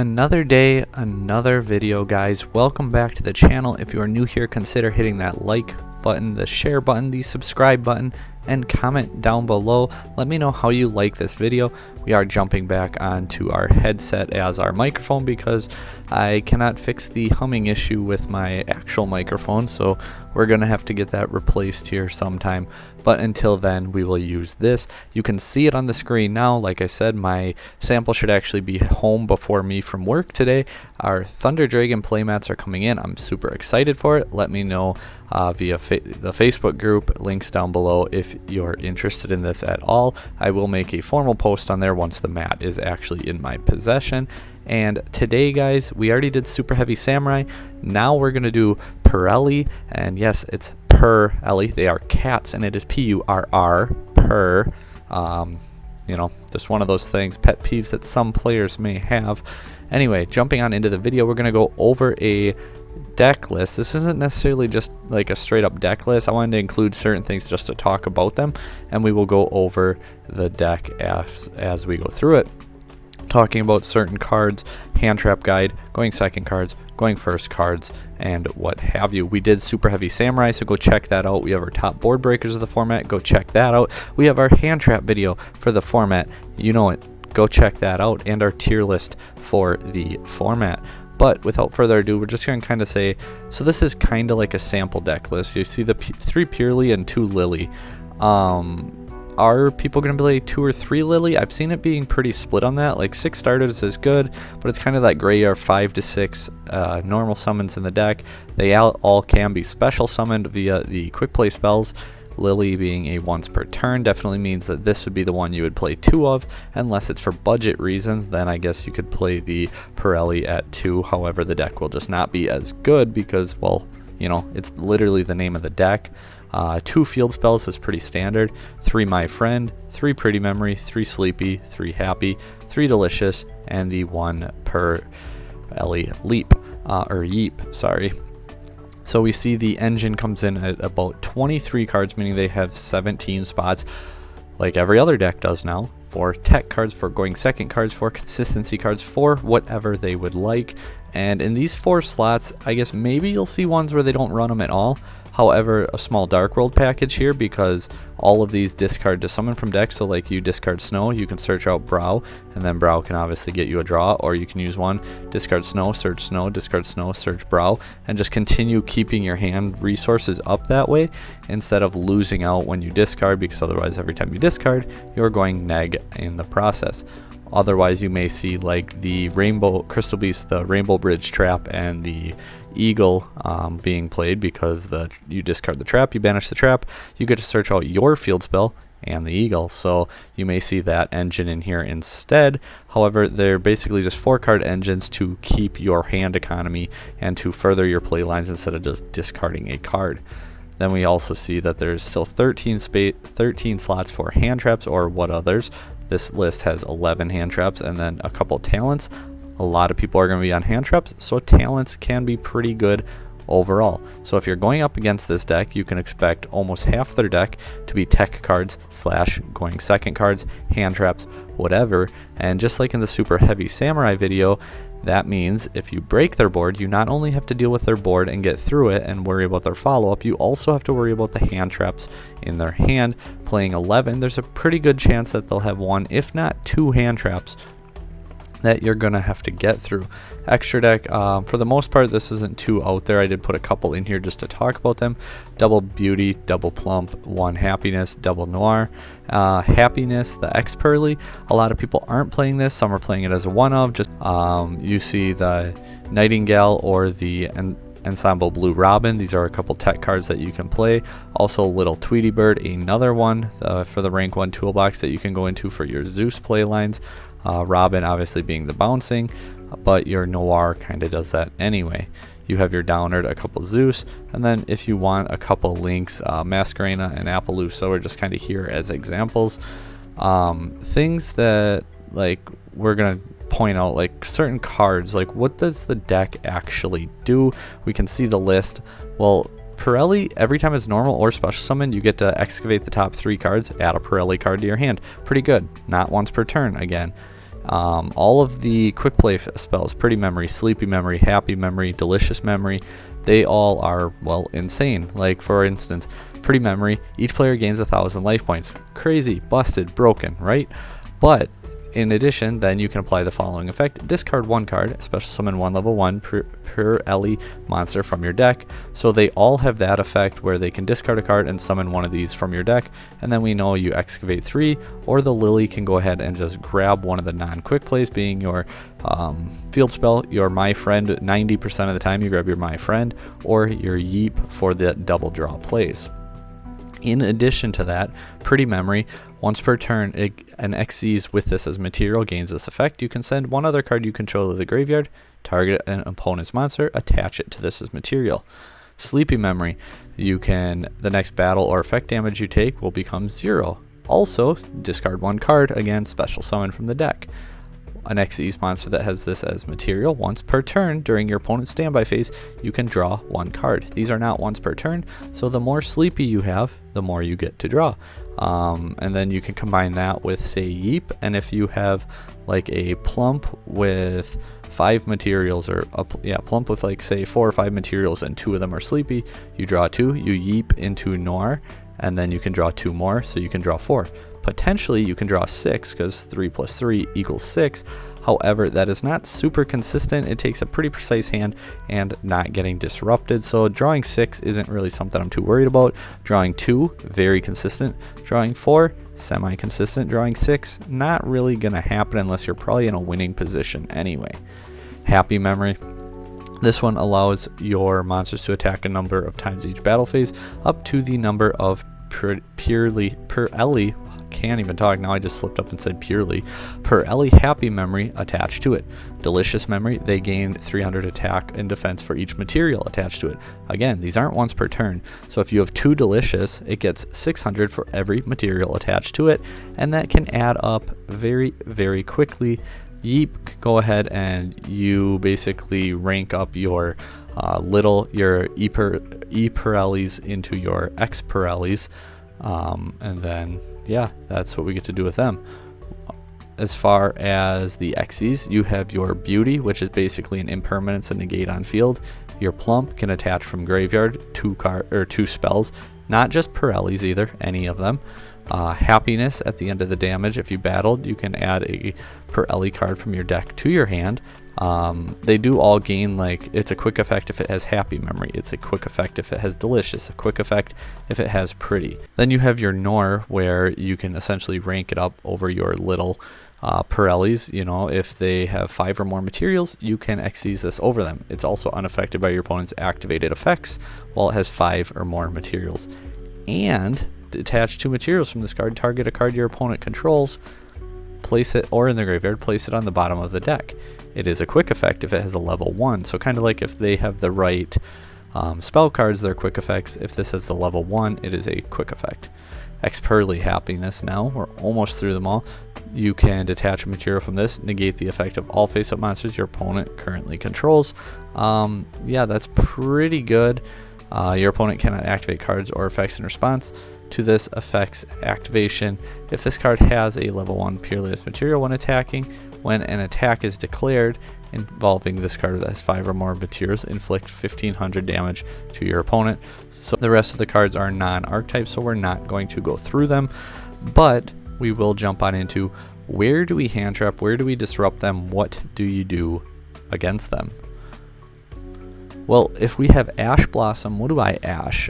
Another day, another video, guys. Welcome back to the channel. If you are new here, consider hitting that like button, the share button, the subscribe button, and comment down below. Let me know how you like this video. We are jumping back onto our headset as our microphone because I cannot fix the humming issue with my actual microphone, so we're gonna have to get that replaced here sometime. But until then, we will use this. You can see it on the screen now. Like I said, my sample should actually be home before me from work today. Our Thunder Dragon playmats are coming in. I'm super excited for it. Let me know via the Facebook group, links down below, if you're interested in this at all. I will make a formal post on there once the mat is actually in my possession. And today, guys, we already did Super Heavy Samurai. Now we're gonna do Purrely, and yes, it's Purrely. They are cats, and it is P-U-R-R, Purr. You know, just one of those things, pet peeves that some players may have. Anyway, jumping on into the video, we're gonna go over a deck list. This isn't necessarily just like a straight up deck list. I wanted to include certain things just to talk about them, and we will go over the deck as we go through it, talking about certain cards, Handtrap guide, going second cards, going first cards, and what have you. We did Super Heavy Samurai, so go check that out. We have our top board breakers of the format. Go check that out. We have our Handtrap video for the format. You know it. Go check that out, and our tier list for the format. But without further ado, we're just going to kind of say, so this is kind of like a sample deck list. You see the 3 Purrely and 2 Lily. Are people going to play 2 or 3 Lily? I've seen it being pretty split on that. Like 6 starters is good, but it's kind of that gray area 5 to 6 normal summons in the deck. They all can be special summoned via the quick play spells. Lily being a once per turn definitely means that this would be the one you would play 2 of, unless it's for budget reasons. Then I guess you could play the Purrely at 2. However, the deck will just not be as good because, well, you know, it's literally the name of the deck. 2 field spells is pretty standard. 3 My Friend, 3 Pretty Memory, 3 Sleepy, 3 Happy, 3 Delicious, and the 1 Purrely Leap, or Yeep, sorry. So we see the engine comes in at about 23 cards, meaning they have 17 spots, like every other deck does now, for tech cards, for going second cards, for consistency cards, for whatever they would like. And in these 4 slots, I guess maybe you'll see ones where they don't run them at all. However, a small Dark World package here, because all of these discard to summon from decks. So like you discard Snow, you can search out Brow, and then Brow can obviously get you a draw, or you can use one, discard Snow, discard Snow, search Brow, and just continue keeping your hand resources up that way, instead of losing out when you discard, because otherwise every time you discard, you're going neg in the process. Otherwise, you may see like the Rainbow Crystal Beast, the Rainbow Bridge Trap, and the Eagle being played, because you discard the trap, you banish the trap, you get to search out your field spell and the Eagle. So you may see that engine in here instead. However, they're basically just 4-card engines to keep your hand economy and to further your play lines instead of just discarding a card. Then we also see that there's still 13 slots for hand traps or what others. This list has 11 hand traps and then a couple talents. A lot of people are going to be on hand traps, so talents can be pretty good overall. So if you're going up against this deck, you can expect almost half their deck to be tech cards / going second cards, hand traps, whatever. And just like in the Super Heavy Samurai video, that means if you break their board, you not only have to deal with their board and get through it and worry about their follow-up, you also have to worry about the hand traps in their hand. Playing 11, there's a pretty good chance that they'll have 1, if not 2 hand traps that you're gonna have to get through. Extra deck, for the most part, this isn't too out there. I did put a couple in here just to talk about them. Double Beauty, Double Plump, 1 Happiness, Double Noir. Happiness, the X Purrely. A lot of people aren't playing this. Some are playing it as a one of. Just you see the Nightingale or the Ensemble Blue Robin. These are a couple tech cards that you can play. Also Little Tweety Bird, another one for the rank 1 toolbox that you can go into for your Zeus play lines. Robin obviously being the bouncing, but your Noir kind of does that anyway. You have your Downard, a couple Zeus, and then if you want a couple Lynx, Masquerena and Appaloosa are just kind of here as examples. Things that like we're gonna point out, like certain cards, like what does the deck actually do? We can see the list. Well, Purrely, every time it's normal or special summon, you get to excavate the top 3 cards, add a Purrely card to your hand. Pretty good. Not once per turn again. All of the quick play spells, Pretty Memory, Sleepy Memory, Happy Memory, Delicious Memory, they all are, well, insane. Like, for instance, Pretty Memory, each player gains 1,000 life points. Crazy, busted, broken, right? But in addition, then you can apply the following effect: discard one card, special summon one level 1 Purrely monster from your deck. So they all have that effect where they can discard a card and summon one of these from your deck, and then we know you excavate 3, or the Lily can go ahead and just grab one of the non-quick plays, being your field spell, your My Friend. 90% of the time you grab your My Friend, or your Yeep for the double draw plays. In addition to that, Pretty Memory, once per turn, an Xyz with this as material gains this effect. You can send one other card you control to the graveyard, target an opponent's monster, attach it to this as material. Sleepy Memory, the next battle or effect damage you take will become 0. Also, discard one card, again, special summon from the deck. An Xyz monster that has this as material, once per turn during your opponent's standby phase, you can draw one card. These are not once per turn, so the more Sleepy you have, the more you get to draw. And then you can combine that with, say, Yeep, and if you have like a Plump with 5 materials, or Plump with, like, say 4 or 5 materials and 2 of them are Sleepy, you draw 2, you Yeep into Noir, and then you can draw 2 more, so you can draw 4. Potentially you can draw 6, because 3 plus 3 equals 6. However, that is not super consistent. It takes a pretty precise hand and not getting disrupted. So drawing 6 isn't really something I'm too worried about. Drawing 2, very consistent. Drawing 4, semi-consistent. Drawing 6, not really going to happen unless you're probably in a winning position anyway. Happy Memory. This one allows your monsters to attack a number of times each battle phase, up to the number of Purrely, can't even talk now, I just slipped up and said Purrely, Purrely Happy Memory attached to it. Delicious Memory, they gain 300 attack and defense for each material attached to it. Again, these aren't once per turn, so if you have 2 Delicious, it gets 600 for every material attached to it, and that can add up very, very quickly. Yeep, go ahead and you basically rank up your E-Purrelys into your X-Purrelys, and then yeah, that's what we get to do with them. As far as the Xyz, you have your Beauty, which is basically an impermanence and negate on field. Your Plump can attach from graveyard 2 spells, not just Purrelys either, any of them. Happiness, at the end of the damage, if you battled, you can add a Purrely card from your deck to your hand. They do all gain, like, it's a quick effect if it has Happy Memory, it's a quick effect if it has Delicious, a quick effect if it has Pretty. Then you have your Nor, where you can essentially rank it up over your little Purrelys. You know, if they have 5 or more materials, you can Xyz this over them. It's also unaffected by your opponent's activated effects while it has 5 or more materials. And attach 2 materials from this card, target a card your opponent controls, place it, or in the graveyard, place it on the bottom of the deck. It is a quick effect if it has a level 1, so kind of like if they have the right spell cards, they're quick effects. If this has the level 1, it is a quick effect. Purrely Happiness now, we're almost through them all. You can detach a material from this, negate the effect of all face-up monsters your opponent currently controls. Yeah, that's pretty good. Your opponent cannot activate cards or effects in response to this effect's activation. If this card has a level 1 Peerless material when attacking, when an attack is declared involving this card that has 5 or more materials, inflict 1500 damage to your opponent. So the rest of the cards are non-archetype, so we're not going to go through them, but we will jump on into where do we hand trap, where do we disrupt them, what do you do against them? Well, if we have Ash Blossom, what do I ash?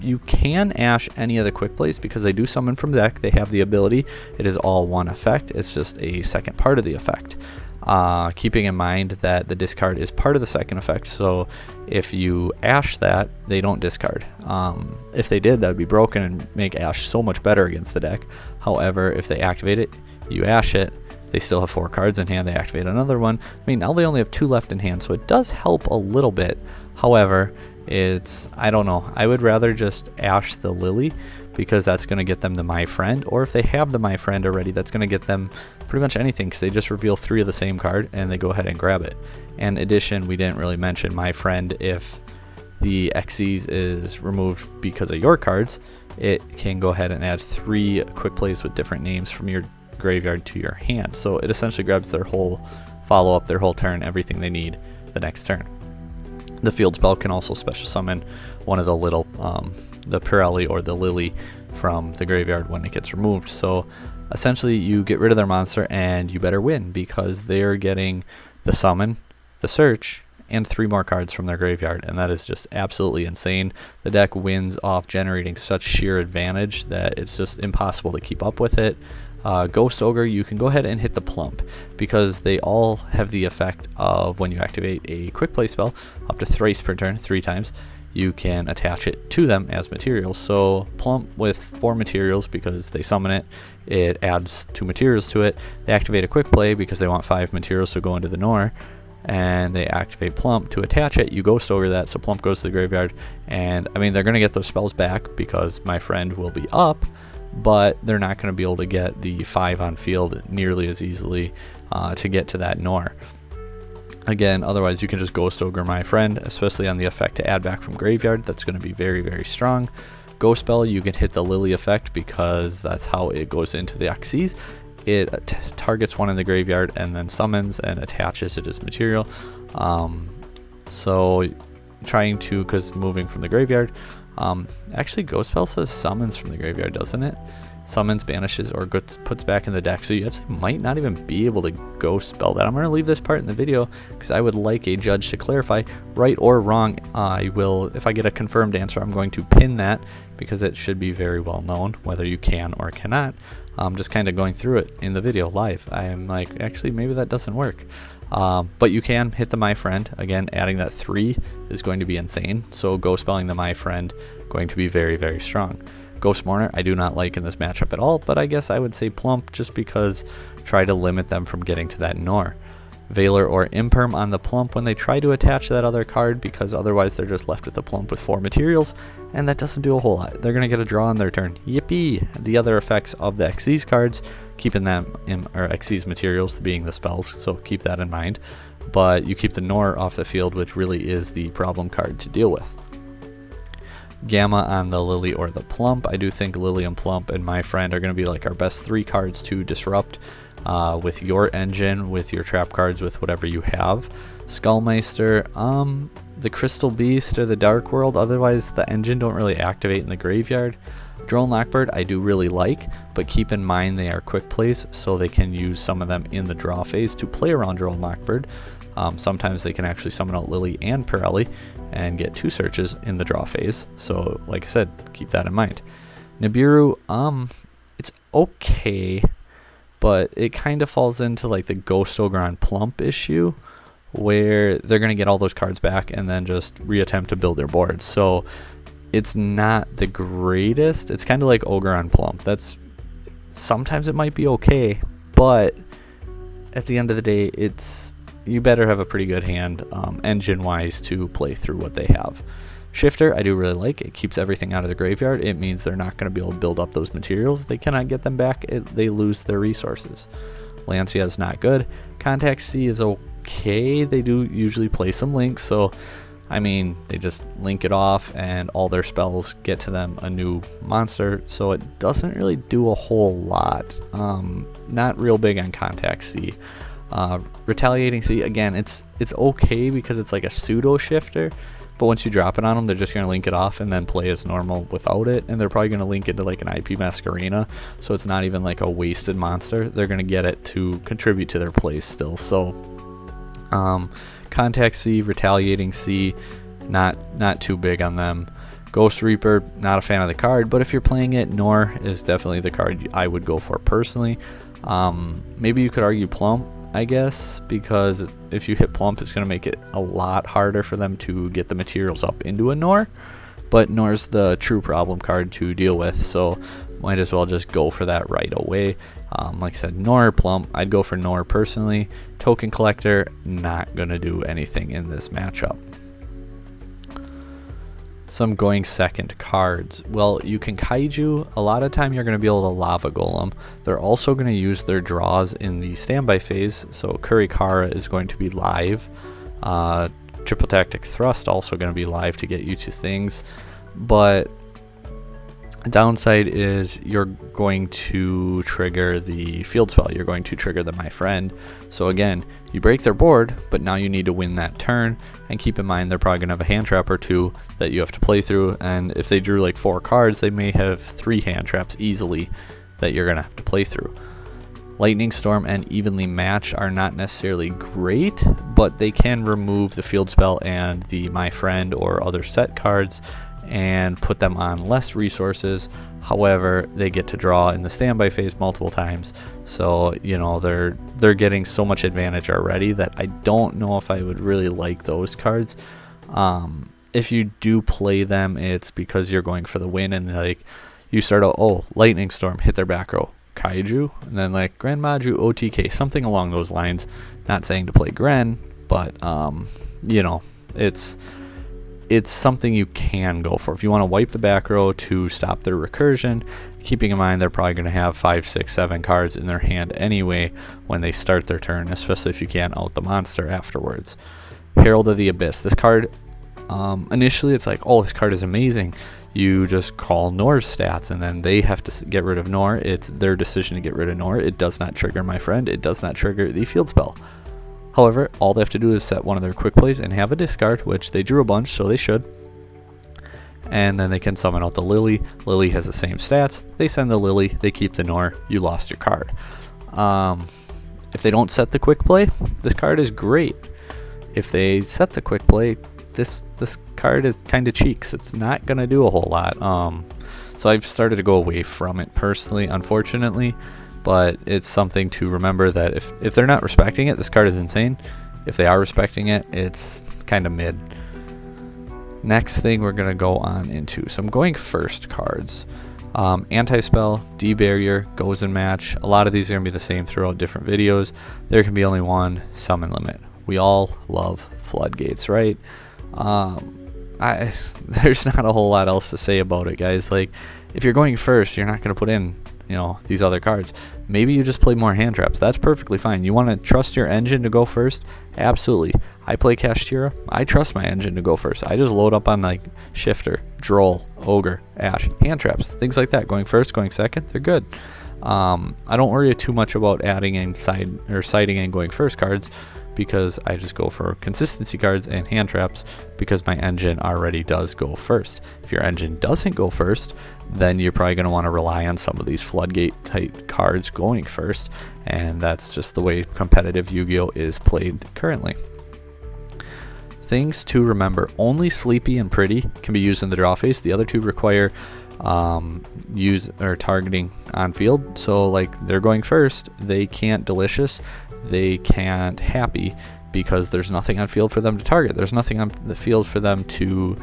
You can ash any of the quick plays because they do summon from deck. They have the ability. It is all one effect. It's just a second part of the effect. Keeping in mind that the discard is part of the second effect, so if you ash that, they don't discard. If they did, that would be broken and make ash so much better against the deck. However, if they activate it, you ash it, they still have 4 cards in hand, they activate another one. I mean, now they only have 2 left in hand, so it does help a little bit. However, I don't know, I would rather just ash the Lily because that's going to get them the My Friend, or if they have the My Friend already, that's going to get them pretty much anything because they just reveal 3 of the same card and they go ahead and grab it. In addition, we didn't really mention My Friend. If the Xyz is removed because of your cards, it can go ahead and add 3 quick plays with different names from your graveyard to your hand. So it essentially grabs their whole follow-up, their whole turn, everything they need the next turn. The field spell can also special summon one of the little, the Purrely or the Lily from the graveyard when it gets removed. So essentially you get rid of their monster and you better win, because they're getting the summon, the search, and 3 more cards from their graveyard, and that is just absolutely insane. The deck wins off generating such sheer advantage that it's just impossible to keep up with it. Ghost Ogre, you can go ahead and hit the plump, because they all have the effect of when you activate a quick play spell up to thrice per turn, 3 times, you can attach it to them as materials. So plump with 4 materials because they summon it, it adds 2 materials to it. They activate a quick play because they want 5 materials to go into the Nor, and they activate plump to attach it. You ghost over that, so plump goes to the graveyard, and I mean, they're going to get those spells back because my friend will be up, but they're not going to be able to get the 5 on field nearly as easily to get to that Nor. Again, otherwise you can just ghost ogre my friend, especially on the effect to add back from graveyard. That's going to be very, very strong. Ghost spell, you can hit the Lily effect because that's how it goes into the Xyz. It targets one in the graveyard and then summons and attaches it as material. So trying to, because moving from the graveyard, actually ghost spell says summons from the graveyard, doesn't it? Summons, banishes, or puts back in the deck. So you actually might not even be able to ghost spell that. I'm going to leave this part in the video because I would like a judge to clarify, right or wrong. I will, if I get a confirmed answer, I'm going to pin that because it should be very well known whether you can or cannot. Just kind of going through it in the video live. I am like, actually maybe that doesn't work. But you can hit the my friend. Again, adding that 3 is going to be insane. So ghost spelling the my friend going to be very, very strong. Ghost Mourner I do not like in this matchup at all, but I guess I would say plump just because try to limit them from getting to that Nor. Veiler or Imperm on the plump when they try to attach that other card, because otherwise they're just left with the plump with 4 materials, and that doesn't do a whole lot. They're going to get a draw on their turn. Yippee! The other effects of the Xyz cards, keeping them in, or Xyz materials being the spells, so keep that in mind. But you keep the Nor off the field, which really is the problem card to deal with. Gamma on the Lily or the Plump. I do think Lily and Plump and my friend are going to be like our best 3 cards to disrupt with your engine, with your trap cards, with whatever you have. Skullmeister, the Crystal Beast or the Dark World, otherwise the engine don't really activate in the graveyard. Drone Lockbird I do really like, but keep in mind they are quick plays, so they can use some of them in the draw phase to play around Drone Lockbird. Sometimes they can actually summon out Lily and Purrely and get 2 searches in the draw phase. So like I said, keep that in mind. Nibiru, it's okay, but it kind of falls into like the Ghost Ogre on Plump issue, where they're going to get all those cards back and then just reattempt to build their board. So it's not the greatest. It's kind of like Ogre on Plump. That's, sometimes it might be okay, but at the end of the day, it's, you better have a pretty good hand engine-wise to play through what they have. Shifter, I do really like. It keeps everything out of the graveyard. It means they're not going to be able to build up those materials. They cannot get them back. They lose their resources. Lancia is not good. Contact C is okay. They do usually play some links, so I mean, they just link it off and all their spells get to them a new monster, so it doesn't really do a whole lot. Not real big on Contact C. Retaliating C, again, it's okay because it's like a pseudo shifter, but once you drop it on them, they're just going to link it off and then play as normal without it, and they're probably going to link it to like an IP Masquerena, so it's not even like a wasted monster. They're going to get it to contribute to their plays still. So Contact C, Retaliating C, not too big on them. Ghost Reaper, not a fan of the card, but if you're playing it, Nor is definitely the card I would go for personally. Maybe you could argue Plump, I guess, because if you hit Plump, it's going to make it a lot harder for them to get the materials up into a Nor, but Nor's the true problem card to deal with, so might as well just go for that right away. Like I said, Nor or Plump, I'd go for Nor personally. Token Collector, not going to do anything in this matchup. Some going second cards. Well, you can Kaiju. A lot of time you're going to be able to Lava Golem. They're also going to use their draws in the standby phase, so Kurikara is going to be live. Triple Tactic Thrust also going to be live to get you to things, but Downside is you're going to trigger the field spell. You're going to trigger the My Friend. So again, you break their board, but now you need to win that turn. And keep in mind, they're probably going to have a hand trap or two that you have to play through. And if they drew like 4 cards, they may have 3 hand traps easily that you're going to have to play through. Lightning Storm and Evenly Match are not necessarily great, but they can remove the field spell and the My Friend or other set cards and put them on less resources. However, they get to draw in the standby phase multiple times, so you know they're getting so much advantage already that I don't know if I would really like those cards. If you do play them, it's because you're going for the win, and like you start out, oh, Lightning Storm, hit their back row, Kaiju, and then like Grand Maju OTK, something along those lines. Not saying to play Gren, but you know, it's something you can go for if you want to wipe the back row to stop their recursion, keeping in mind they're probably going to have 5, 6, 7 cards in their hand anyway when they start their turn, especially if you can't out the monster afterwards. Herald of the Abyss. This card, initially it's like, oh, this card is amazing. You just call Nor's stats and then they have to get rid of Nor. It's their decision to get rid of Nor. It does not trigger My Friend. It does not trigger the field spell. However, all they have to do is set one of their quick plays and have a discard, which they drew a bunch, so they should. And then they can summon out the Lily. Lily has the same stats. They send the Lily, they keep the Nor, you lost your card. If they don't set the quick play, this card is great. If they set the quick play, this card is kind of cheeks. It's not going to do a whole lot. So I've started to go away from it personally, unfortunately. But it's something to remember that if they're not respecting it, this card is insane. If they are respecting it, it's kind of mid. Next thing we're going to go on into some going first cards. Anti-spell, D-barrier, goes in match. A lot of these are going to be the same throughout different videos. There can be only one summon limit. We all love floodgates, right? There's not a whole lot else to say about it, guys. Like, if you're going first, you're not going to put in, you know, these other cards. Maybe you just play more hand traps. That's perfectly fine. You want to trust your engine to go first? Absolutely. I play Kashtira. I trust my engine to go first. I just load up on like Shifter, Droll, Ogre, Ash, hand traps, things like that. Going first, going second, they're good. I don't worry too much about adding in siding and going first cards, because I just go for consistency cards and hand traps because my engine already does go first. If your engine doesn't go first, then you're probably going to want to rely on some of these floodgate type cards going first, and that's just the way competitive Yu-Gi-Oh is played currently. Things to remember: only Sleepy and Pretty can be used in the draw phase. The other two require use or targeting on field, so like they're going first, they can't Delicious, they can't Happy, because there's nothing on field for them to target. There's nothing on the field for them to,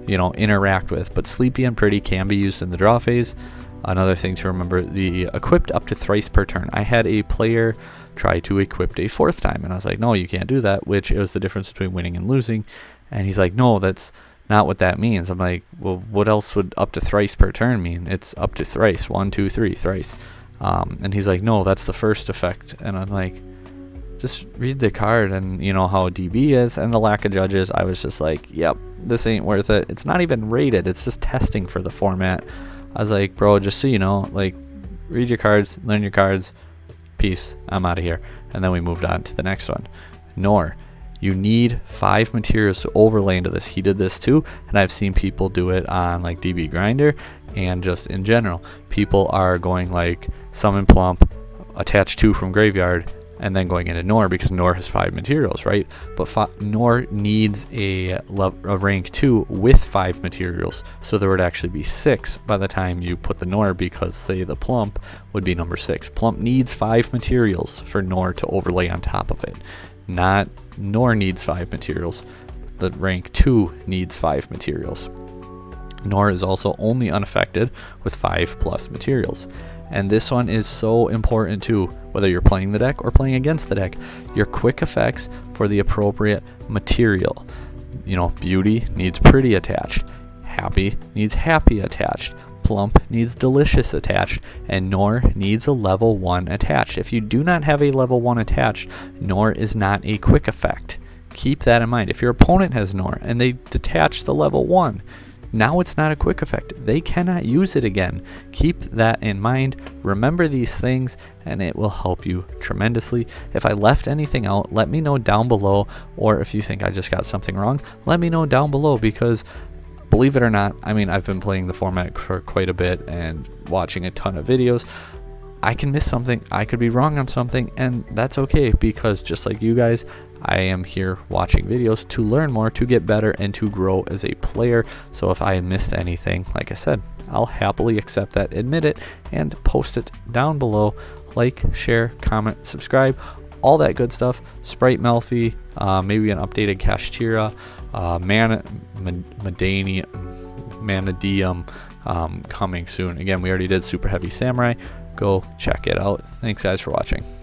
you know, interact with. But Sleepy and Pretty can be used in the draw phase. Another thing to remember: the equipped up to thrice per turn. I had a player try to equip a 4th time, and I was like, no, you can't do that, which is the difference between winning and losing. And he's like, no, that's not what that means. I'm like, well, what else would up to thrice per turn mean? It's up to thrice, 1, 2, 3, thrice. And he's like, no, that's the first effect. And I'm like, just read the card. And you know how DB is and the lack of judges. I was just like, yep, this ain't worth it. It's not even rated, it's just testing for the format. I was like, bro, just so you know, like, read your cards, learn your cards, peace, I'm out of here. And then we moved on to the next one. Nor, you need 5 materials to overlay into this. He did this too, and I've seen people do it on like DB Grinder and just in general. People are going like summon Plump, attach 2 from graveyard, and then going into Nor because Nor has 5 materials, right? But Nor needs a rank 2 with 5 materials, so there would actually be 6 by the time you put the Nor, because say the Plump would be number 6. Plump needs 5 materials for Nor to overlay on top of it. Not Nor needs 5 materials. The rank 2 needs 5 materials. Nor is also only unaffected with 5+ materials. And this one is so important too, whether you're playing the deck or playing against the deck. Your quick effects for the appropriate material. You know, Beauty needs Pretty attached. Happy needs Happy attached. Plump needs Delicious attached. And Nor needs a level 1 attached. If you do not have a level 1 attached, Nor is not a quick effect. Keep that in mind. If your opponent has Nor and they detach the level 1, now it's not a quick effect. They cannot use it again. Keep that in mind. Remember these things and it will help you tremendously. If I left anything out, let me know down below, or if you think I just got something wrong, let me know down below, because believe it or not, I mean, I've been playing the format for quite a bit and watching a ton of videos. I can miss something, I could be wrong on something, and that's okay, because just like you guys, I am here watching videos to learn more, to get better, and to grow as a player. So if I missed anything, like I said, I'll happily accept that, admit it, and post it down below. Like, share, comment, subscribe, all that good stuff. Sprite Melfi, maybe an updated Kashtira, Manadium coming soon. Again, we already did Super Heavy Samurai. Go check it out. Thanks guys for watching.